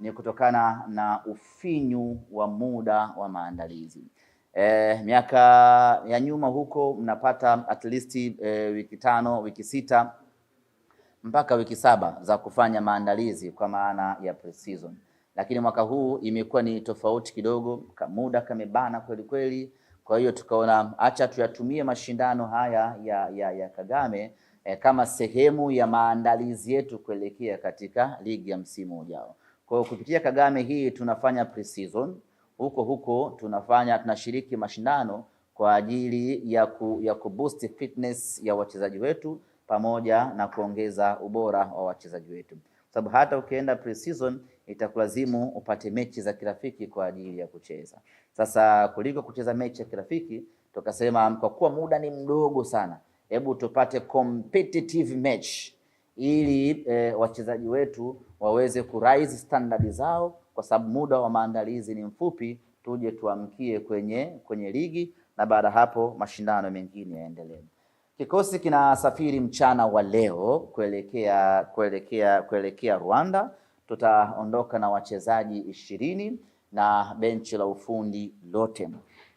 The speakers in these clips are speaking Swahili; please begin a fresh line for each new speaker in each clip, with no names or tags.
ni kutokana na ufinyu wa muda wa maandalizi. Miaka ya nyuma huko mnapata at least wiki 5, wiki 6 mpaka wiki 7 za kufanya maandalizi kwa maana ya pre-season. Lakini mwaka huu imekuwa ni tofauti kidogo, muda kamebana kweli kweli. Kwa hiyo tukaona acha tuyatumie mashindano haya ya Kagame kama sehemu ya maandalizi yetu kuelekea katika ligi ya msimu ujao. Kwa hiyo kupitia Kagame hii tunafanya pre-season, huko tunashiriki mashindano kwa ajili ya kuboost fitness ya wachezaji wetu pamoja na kuongeza ubora wa wachezaji wetu. Sababu hata ukienda pre-season itakulazimu upate mechi za kirafiki kwa ajili ya kucheza. Sasa kuliko kucheza mechi ya kirafiki, tukasema kwa kuwa muda ni mdogo sana, hebu tupate competitive match ili wachezaji wetu waweze kurise standard zao, kwa sababu muda wa maandalizi ni mfupi, tuje tuamkie kwenye ligi na baada hapo mashindano mengine yaendelee. Kikosi kinasafiri mchana wa leo kuelekea Rwanda. Tutaondoka na wachezaji 20 na benchi la ufundi lote.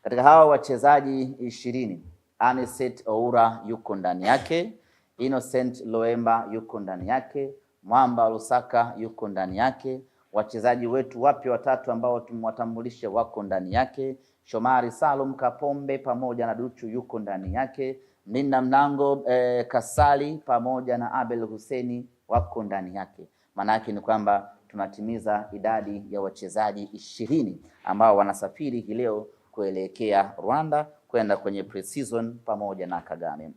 Katika hawa wachezaji 20, Anicet Oura yuko ndani yake, Innocent Loemba yuko ndani yake, Mwamba Lusaka yuko ndani yake, wachezaji wetu wapya watatu ambao tumewatambulisha wako ndani yake, Shomari Salum Kapombe pamoja na Duchu yuko ndani yake, Mlinda Mlango Kasali pamoja na Abel Huseni wako ndani yake. Maana yake ni kwamba tunatimiza idadi ya wachezaji 20 ambao wanasafiri leo kuelekea Rwanda kwenda kwenye pre-season pamoja na Kagame.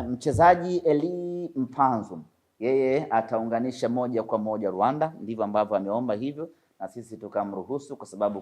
Mchezaji Eli Mpanzu yeye ataunganisha moja kwa moja Rwanda, ndivyo ambavyo ameomba hivyo na sisi tukamruhusu, kwa sababu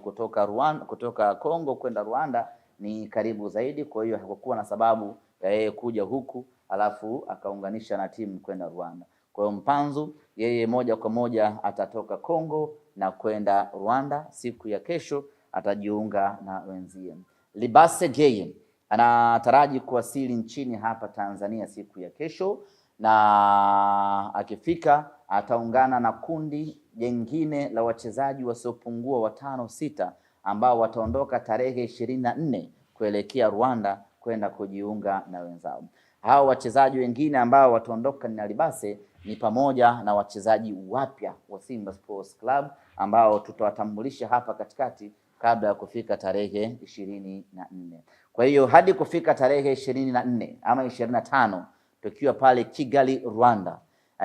kutoka Kongo kwenda Rwanda ni karibu zaidi. Kwa hiyo hakukuwa na sababu ya yeye kuja huku alafu akaunganisha na timu kwenda Rwanda. Kwa hiyo Mpanzu yeye moja kwa moja atatoka Kongo na kwenda Rwanda. Siku ya kesho atajiunga na wenzie. Libase Geye anataraji kuwasili nchini hapa Tanzania siku ya kesho, na akifika ataungana na kundi jingine la wachezaji wasiopungua 5-6 ambao wataondoka tarehe 24 kuelekea Rwanda kwenda kujiunga na wenzao. Hao wachezaji wengine ambao wataondoka na Libase ni pamoja na wachezaji wapya wa Simba Sports Club ambao tutawatambulisha hapa katikati kabla ya kufika tarehe 24. Kwa hiyo hadi kufika tarehe 24 ama 25 tukiwa pale Kigali Rwanda,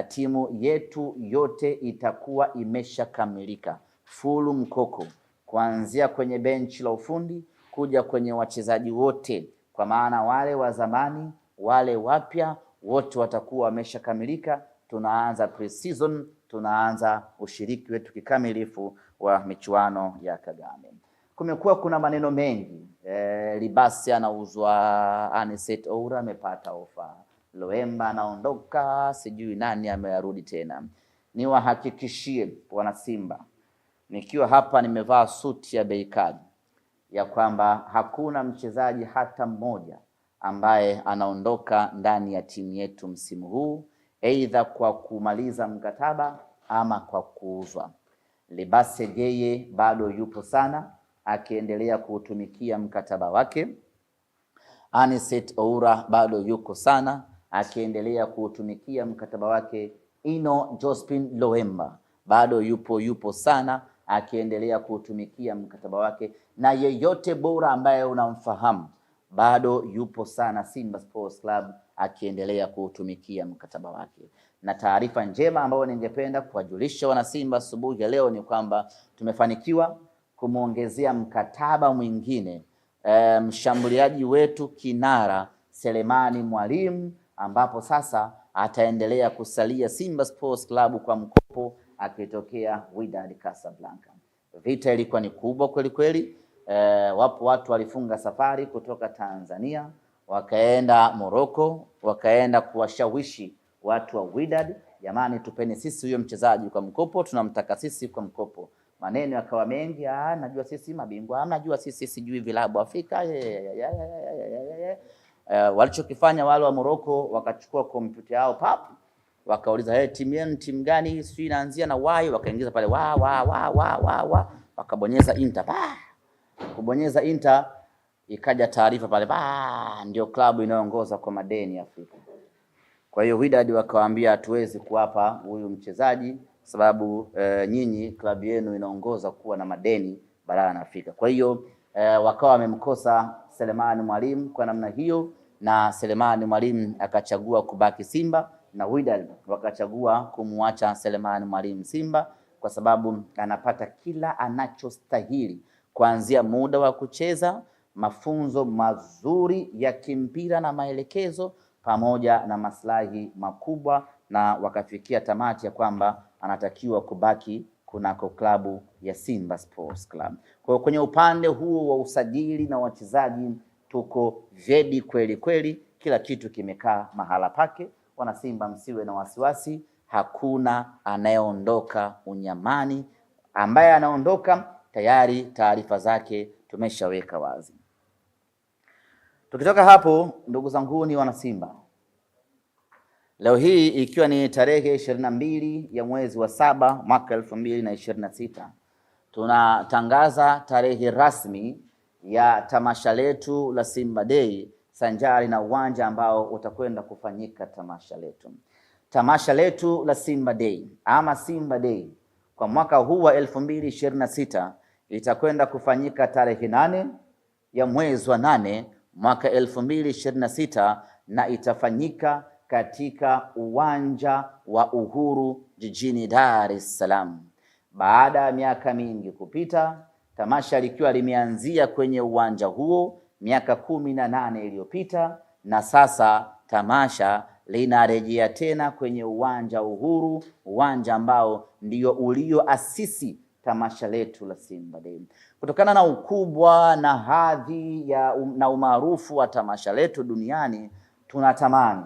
timu yetu yote itakuwa imeshakamilika full mkoko, kuanzia kwenye benchi la ufundi kuja kwenye wachezaji wote, kwa maana wale wa zamani wale wapya wote watakuwa wameshakamilika. Tunaanza pre-season, tunaanza ushiriki wetu kikamilifu wa michuano ya Kagame. Kumekuwa kuna maneno mengi, Libasi anauzwa, Anicet Oura amepata ofa, Loemba anaondoka, sijui nani amerudi tena. Niwahakikishie wana Simba, nikiwa hapa nimevaa suti ya bei kali, ya kwamba hakuna mchezaji hata mmoja ambaye anaondoka ndani ya timu yetu msimu huu, aidha kwa kumaliza mkataba ama kwa kuuzwa. Libase Geye bado yupo sana akiendelea kuutumikia mkataba wake. Anicet Oura bado yuko sana akiendelea kuutumikia mkataba wake. Ino Jospin Loemba bado yupo sana akiendelea kuutumikia mkataba wake, na yeyote bora ambaye unamfahamu bado yupo sana Simba Sports Club akiendelea kuutumikia mkataba wake. Na taarifa njema ambayo ningependa kuwajulisha wana Simba asubuhi ya leo ni kwamba tumefanikiwa kumuongezea mkataba mwingine mshambuliaji wetu kinara Selemani Mwalimu, ambapo sasa ataendelea kusalia Simba Sports Club kwa mkopo akitokea Wydad Casablanca. Vita ilikuwa ni kubwa kweli kweli. Wapo watu walifunga safari kutoka Tanzania wakaenda Morocco, wakaenda kuwashawishi watu wa Wydad, jamani tupeni sisi huyo mchezaji kwa mkopo, tunamtaka sisi kwa mkopo. Maneno yakawa mengi, najua sisi mabingwa, najua sisi sijui vilabu Afrika. Walichokifanya wale wa Morocco, wakachukua kompyuta yao wakauliza hey, timu yenu timu gani, sio inaanzia na Y, wakaingiza pale wa wakabonyeza enter. Kubonyeza enter ikaja taarifa pale, ndio klabu inayoongoza kwa madeni Afrika. Kwa hiyo Wydad wakawaambia hatuwezi kuwapa huyu mchezaji sababu nyinyi klabu yenu inaongoza kuwa na madeni barani Afrika. Kwa hiyo wakawa wamemkosa Selemani Mwalimu kwa namna hiyo, na Selemani Mwalimu akachagua kubaki Simba na Wydad wakachagua kumwacha Selemani Mwalimu Simba kwa sababu anapata kila anachostahili, kuanzia muda wa kucheza, mafunzo mazuri ya kimpira na maelekezo, pamoja na maslahi makubwa, na wakafikia tamati ya kwamba anatakiwa kubaki kunako klabu ya Simba Sports Club. Kwa kwenye upande huo wa usajili na wachezaji tuko vyedi kweli kweli, kila kitu kimekaa mahala pake. Wana Simba msiwe na wasiwasi, hakuna anayeondoka unyamani. Ambaye anaondoka tayari taarifa zake tumeshaweka wazi. Tukitoka hapo, ndugu zangu ni wana Simba, leo hii ikiwa ni tarehe 22 ya mwezi wa 7 mwaka 2026, tunatangaza tarehe rasmi ya tamasha letu la Simba Day sanjari na uwanja ambao utakwenda kufanyika tamasha letu. Tamasha letu la Simba Day ama Simba Day kwa mwaka huu wa 2026 itakwenda kufanyika tarehe 8 ya mwezi wa 8 mwaka 2026 na itafanyika katika uwanja wa Uhuru jijini Dar es Salaam. Baada ya miaka mingi kupita, tamasha likiwa limeanzia kwenye uwanja huo miaka 18 iliyopita, na sasa tamasha linarejea tena kwenye uwanja Uhuru, uwanja ambao ndio ulioasisi tamasha letu la Simba Day. Kutokana na ukubwa na hadhi na umaarufu wa tamasha letu duniani, tunatamani,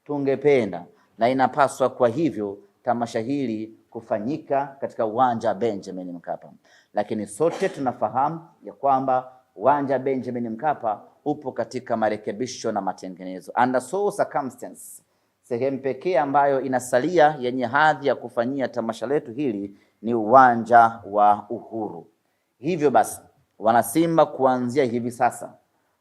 tungependa na inapaswa kwa hivyo tamasha hili kufanyika katika uwanja wa Benjamin Mkapa. Lakini sote tunafahamu ya kwamba uwanja wa Benjamin Mkapa upo katika marekebisho na matengenezo. Under so circumstance, sehemu pekee ambayo inasalia yenye hadhi ya kufanyia tamasha letu hili ni uwanja wa Uhuru. Hivyo basi, wanasimba kuanzia hivi sasa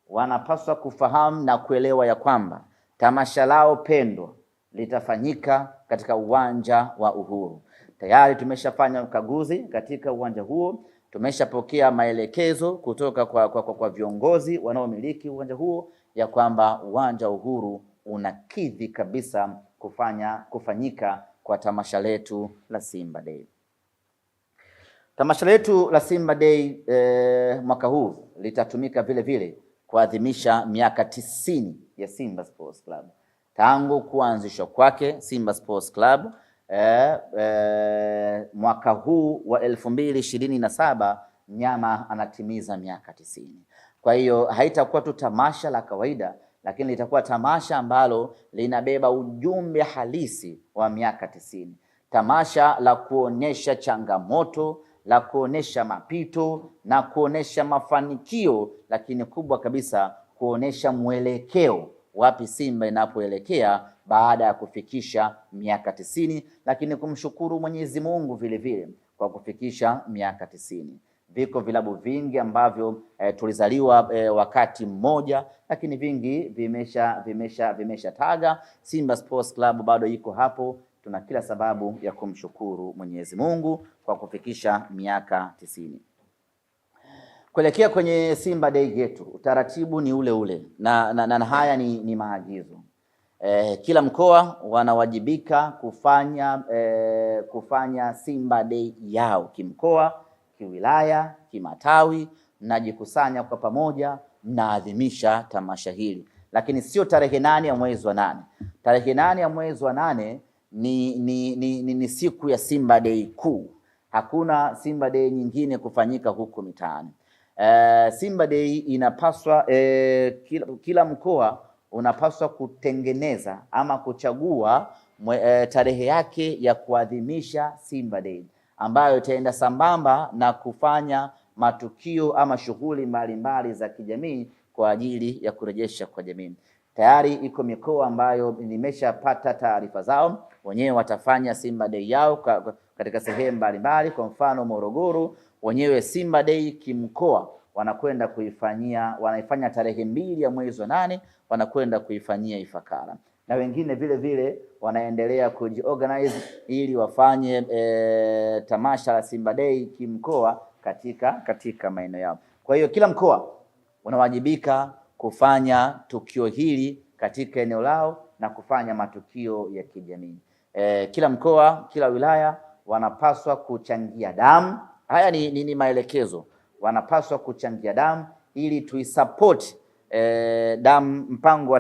wanapaswa kufahamu na kuelewa ya kwamba tamasha lao pendwa litafanyika katika uwanja wa Uhuru. Tayari tumeshafanya ukaguzi katika uwanja huo, tumeshapokea maelekezo kutoka kwa viongozi wanaomiliki uwanja huo ya kwamba uwanja wa Uhuru unakidhi kabisa kufanyika kwa tamasha letu la Simba Day. Tamasha letu la Simba Day mwaka huu litatumika vile vile kuadhimisha miaka 90 ya Simba Sports Club. Tangu kuanzishwa kwake Simba Sports Club mwaka huu wa 2027 mnyama anatimiza miaka 90. Kwa hiyo haitakuwa tu tamasha la kawaida, lakini litakuwa tamasha ambalo linabeba ujumbe halisi wa miaka 90. Tamasha la kuonesha changamoto, la kuonesha mapito na kuonesha mafanikio, lakini kubwa kabisa kuonesha mwelekeo wapi Simba inapoelekea baada ya kufikisha miaka 90, lakini kumshukuru Mwenyezi Mungu vile vile kwa kufikisha miaka 90. Viko vilabu vingi ambavyo tulizaliwa wakati mmoja, lakini vingi vimesha taga. Simba Sports Club bado iko hapo. Tuna kila sababu ya kumshukuru Mwenyezi Mungu kwa kufikisha miaka 90. Kuelekea kwenye Simba Day yetu, utaratibu ni ule ule na haya ni maagizo. Kila mkoa wanawajibika kufanya Simba Day yao kimkoa, kiwilaya, kimatawi, mnajikusanya kwa pamoja, mnaadhimisha tamasha hili. Lakini sio tarehe 8 ya mwezi wa 8. Tarehe 8 ya mwezi wa 8 ni siku ya Simba Day kuu. Hakuna Simba Day nyingine kufanyika huko mitaani. Simba Day inapaswa kila mkoa unapaswa kutengeneza ama kuchagua tarehe yake ya kuadhimisha Simba Day, ambayo itaenda sambamba na kufanya matukio ama shughuli mbalimbali za kijamii kwa ajili ya kurejesha kwa jamii. Tayari iko mikoa ambayo nimeshapata taarifa zao, wenyewe watafanya Simba Day yao katika sehemu mbalimbali. Kwa mfano Morogoro, wenyewe Simba Day kimkoa wanakwenda wanaifanya tarehe 2 ya mwezi wa 8, wanakwenda kuifanyia Ifakara, na wengine vile vile wanaendelea kujiorganize ili wafanye tamasha la Simba Day kimkoa katika maeneo yao. Kwa hiyo kila mkoa unawajibika kufanya tukio hili katika eneo lao na kufanya matukio ya kijamii. Kila mkoa, kila wilaya wanapaswa kuchangia damu. Haya ni maelekezo. Wanapaswa kuchangia damu ili tuisupport damu, mpango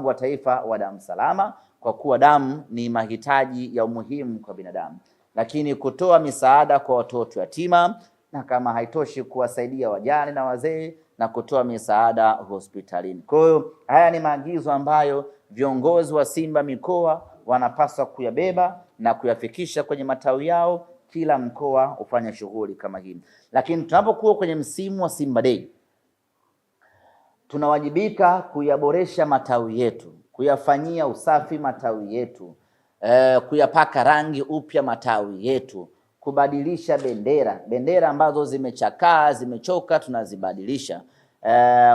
wa taifa wa damu salama, kwa kuwa damu ni mahitaji ya umuhimu kwa binadamu. Lakini kutoa misaada kwa watoto yatima, na kama haitoshi kuwasaidia wajane na wazee, na kutoa misaada hospitalini. Kwa hiyo haya ni maagizo ambayo viongozi wa Simba mikoa wanapaswa kuyabeba na kuyafikisha kwenye matawi yao. Kila mkoa ufanya shughuli kama hii. Lakini tunapokuwa kwenye msimu wa Simba Day, tunawajibika kuyaboresha matawi yetu, kuyafanyia usafi matawi yetu, kuyapaka rangi upya matawi yetu, kubadilisha bendera ambazo zimechakaa, zimechoka, tunazibadilisha.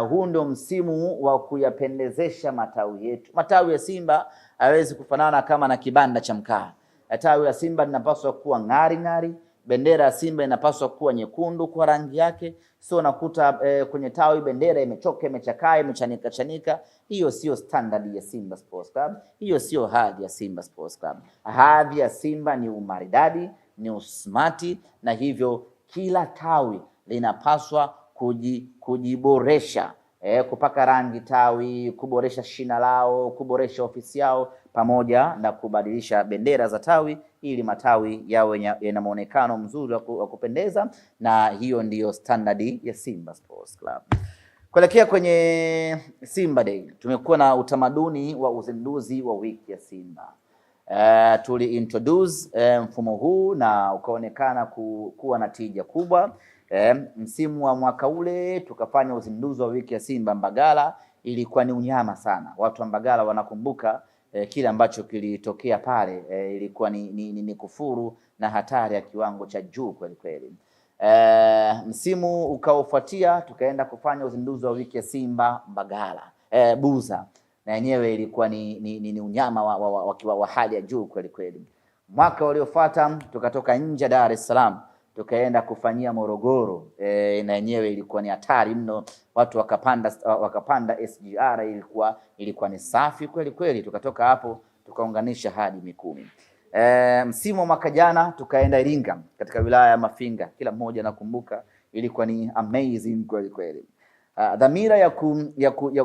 Huu ndio msimu wa kuyapendezesha matawi yetu. Matawi ya Simba hawezi kufanana kama na kibanda cha mkaa. Tawi la Simba linapaswa kuwa ng'ari. Bendera ya Simba inapaswa kuwa nyekundu kwa rangi yake. Sio nakuta kwenye tawi bendera imechoka, imechakaa, imechanika. Hiyo sio standard ya Simba Sports Club. Hiyo sio hadhi ya Simba Sports Club. Hadhi ya Simba ni umaridadi, ni usmati, na hivyo kila tawi linapaswa kujiboresha, kupaka rangi tawi, kuboresha shina lao, kuboresha ofisi yao, pamoja na kubadilisha bendera za tawi ili matawi yawe yana muonekano mzuri wa kupendeza. Na hiyo ndiyo standard ya Simba Sports Club. Kuelekea kwenye Simba Day, tumekuwa na utamaduni wa uzinduzi wa wiki ya Simba. Tuli introduce mfumo huu na ukaonekana kuwa na tija kubwa. Msimu wa mwaka ule tukafanya uzinduzi wa wiki ya Simba Mbagala. Ilikuwa ni unyama sana. Watu wa Mbagala wanakumbuka kile ambacho kilitokea pale. Ilikuwa ni kufuru na hatari ya kiwango cha juu kweli kweli. Msimu ukaofuatia tukaenda kufanya uzinduzi wa wiki ya Simba Mbagala Buza, na yenyewe ilikuwa ni unyama wa hali ya juu kweli kweli. Mwaka uliofuata tukatoka nje ya Dar es Salaam tukaenda kufanyia Morogoro, na yenyewe ilikuwa ni hatari mno. Watu wakapanda SGR, ilikuwa ni safi kweli kweli. Tukatoka hapo tukaunganisha hadi Mikumi. Msimu wa mwaka jana tukaenda Iringa katika wilaya ya Mafinga. Kila mmoja nakumbuka, ilikuwa ni amazing kweli kweli. Dhamira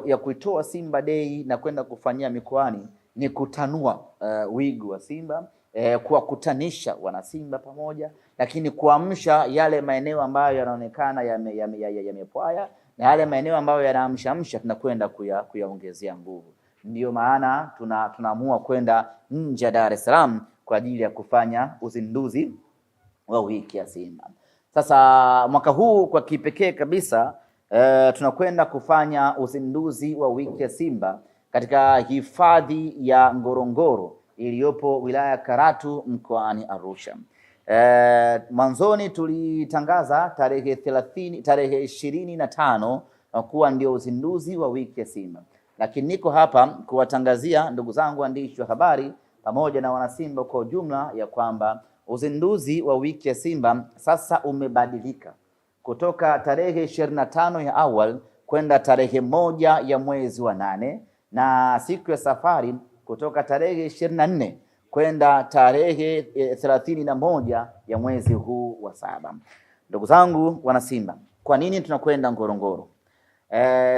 ya kuitoa Simba Day na kwenda kufanyia mikoani ni kutanua wigo wa Simba, kuwakutanisha wana Simba pamoja, lakini kuamsha yale maeneo ambayo yanaonekana yamepwaya, na yale maeneo ambayo yanaamsha tunakwenda kuyaongezea nguvu. Ndiyo maana tunaamua kwenda nje ya Dar es Salaam kwa ajili ya kufanya uzinduzi wa wiki ya Simba. Sasa mwaka huu kwa kipekee kabisa tunakwenda kufanya uzinduzi wa wiki ya Simba katika hifadhi ya Ngorongoro iliyopo wilaya Karatu mkoani Arusha. Mwanzoni tulitangaza tarehe 25 kuwa ndio uzinduzi wa wiki ya Simba, lakini niko hapa kuwatangazia ndugu zangu waandishi wa habari pamoja na wanasimba kwa ujumla ya kwamba uzinduzi wa wiki ya Simba sasa umebadilika kutoka tarehe 25 ya awali kwenda tarehe 1 ya mwezi wa 8, na siku ya safari kutoka tarehe 24 kwenda tarehe 31 ya mwezi huu wa 7. Ndugu zangu wana Simba, kwa nini tunakwenda Ngorongoro?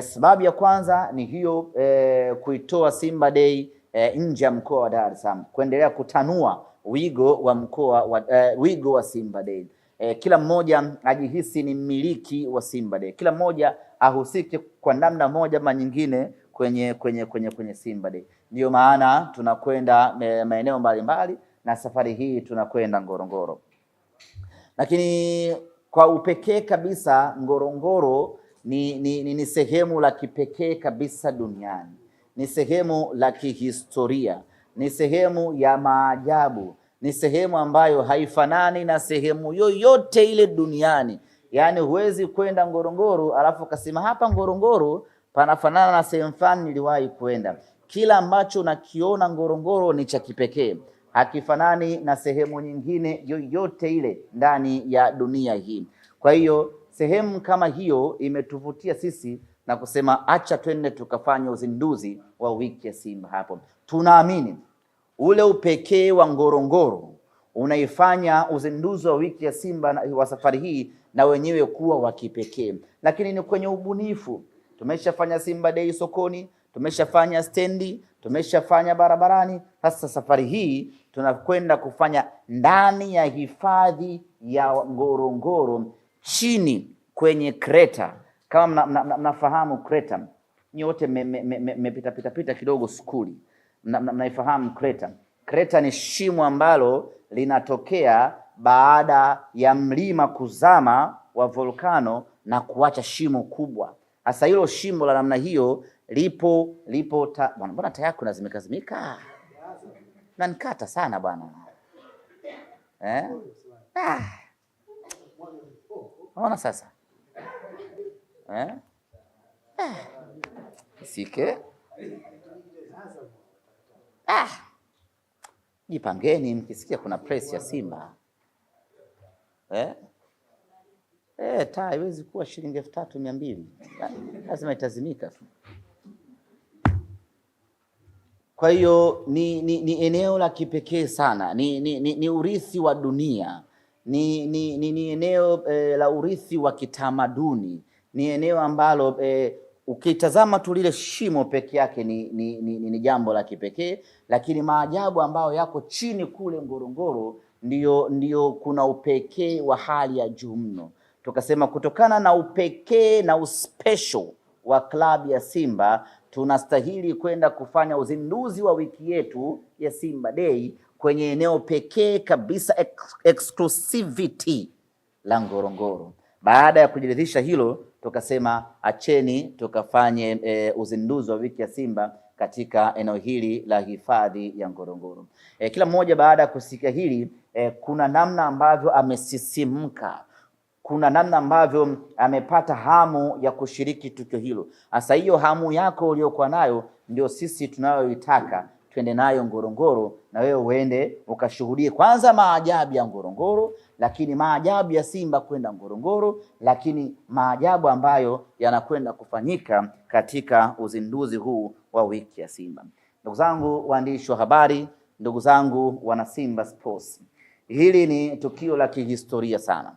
Sababu ya kwanza ni hiyo, kuitoa Simba Day nje ya mkoa wa Dar es Salaam, kuendelea kutanua wigo wa wigo wa Simba Day. Kila mmoja ajihisi ni mmiliki wa Simba Day, kila mmoja ahusike kwa namna moja ama nyingine kwenye Simba Day. Ndio maana tunakwenda maeneo mbalimbali, na safari hii tunakwenda Ngorongoro. Lakini kwa upekee kabisa Ngorongoro ni sehemu la kipekee kabisa duniani. ni sehemu la kihistoria, ni sehemu ya maajabu, ni sehemu ambayo haifanani na sehemu yoyote ile duniani. Yaani huwezi kwenda Ngorongoro alafu ukasema hapa Ngorongoro panafanana na sehemu fulani niliwahi kwenda. Kila ambacho nakiona Ngorongoro ni cha kipekee, hakifanani na sehemu nyingine yoyote ile ndani ya dunia hii. Kwa hiyo sehemu kama hiyo imetuvutia sisi na kusema acha twende tukafanya uzinduzi wa wiki ya Simba hapo. Tunaamini ule upekee wa Ngorongoro unaifanya uzinduzi wa wiki ya Simba wa safari hii na wenyewe kuwa wa kipekee, lakini ni kwenye ubunifu. Tumeshafanya Simba Day sokoni, tumeshafanya stendi, tumeshafanya barabarani. Sasa safari hii tunakwenda kufanya ndani ya hifadhi ya Ngorongoro, chini kwenye kreta. Kama mnafahamu kreta, nyote mmepita kidogo skuli, mnaifahamu kreta. Kreta ni shimo ambalo linatokea baada ya mlima kuzama wa volkano na kuacha shimo kubwa. Sasa hilo shimo la namna hiyo lipo bwana, mbona taa yako nazimekazimika? Na nikata sana bwana. Unaona sasa? Sike. Jipangeni mkisikia kuna press ya Simba. Taa haiwezi kuwa shilingi 3200. Lazima itazimika tu. Kwa hiyo ni eneo la kipekee sana. Ni urithi wa dunia. Ni eneo la urithi wa kitamaduni. Ni eneo ambalo ukitazama tu lile shimo peke yake ni jambo la kipekee, lakini maajabu ambayo yako chini kule Ngorongoro ndio kuna upekee wa hali ya juu mno. Tukasema kutokana na upekee na uspecial wa klabu ya Simba tunastahili kwenda kufanya uzinduzi wa wiki yetu ya Simba Day kwenye eneo pekee kabisa, exclusivity la Ngorongoro. Baada ya kujiridhisha hilo, tukasema acheni tukafanye uzinduzi wa wiki ya Simba katika eneo hili la hifadhi ya Ngorongoro. Kila mmoja baada ya kusikia hili kuna namna ambavyo amesisimka, kuna namna ambavyo amepata hamu ya kushiriki tukio hilo. Sasa hiyo hamu yako uliyokuwa nayo ndio sisi tunayoitaka twende nayo Ngorongoro, na wewe uende ukashuhudie kwanza maajabu ya Ngorongoro, lakini maajabu ya Simba kwenda Ngorongoro, lakini maajabu ambayo yanakwenda kufanyika katika uzinduzi huu wa wiki ya Simba. Ndugu zangu waandishi wa habari, ndugu zangu wana Simba Sports, hili ni tukio la kihistoria sana.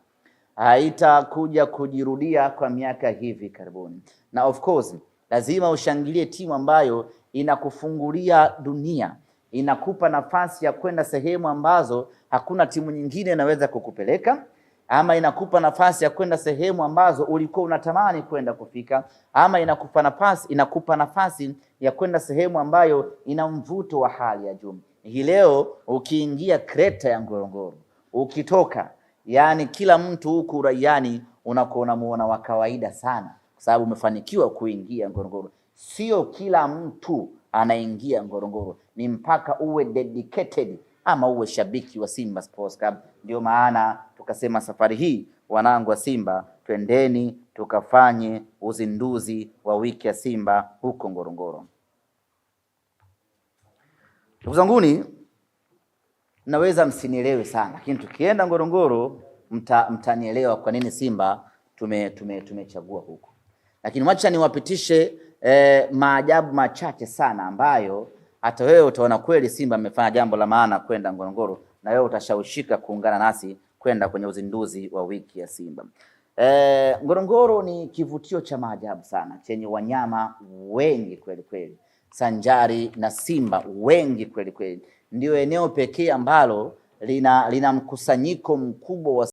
Haitakuja kujirudia kwa miaka hivi karibuni. Na of course lazima ushangilie timu ambayo inakufungulia dunia, inakupa nafasi ya kwenda sehemu ambazo hakuna timu nyingine inaweza kukupeleka, ama inakupa nafasi ya kwenda sehemu ambazo ulikuwa unatamani kwenda kufika, ama inakupa nafasi ya kwenda sehemu ambayo ina mvuto wa hali ya juu. Hii leo ukiingia kreta ya Ngorongoro, ukitoka, yani kila mtu huku uraiani unakuwa muona wa kawaida sana, kwa sababu umefanikiwa kuingia Ngorongoro. Sio kila mtu anaingia Ngorongoro, ni mpaka uwe dedicated ama uwe shabiki wa Simba Sports Club. Ndio maana tukasema safari hii wanangu wa Simba, twendeni tukafanye uzinduzi wa wiki ya Simba huko Ngorongoro. Ndugu zanguni, naweza msinielewe sana, lakini tukienda Ngorongoro mtanielewa kwa nini Simba tumechagua huko. Lakini wacha niwapitishe maajabu machache sana ambayo hata wewe utaona kweli Simba amefanya jambo la maana kwenda Ngorongoro, na wewe utashawishika kuungana nasi kwenda kwenye uzinduzi wa wiki ya Simba. Ngorongoro ni kivutio cha maajabu sana chenye wanyama wengi kweli kweli, sanjari na simba wengi kweli kweli. Ndio eneo pekee ambalo lina mkusanyiko mkubwa wa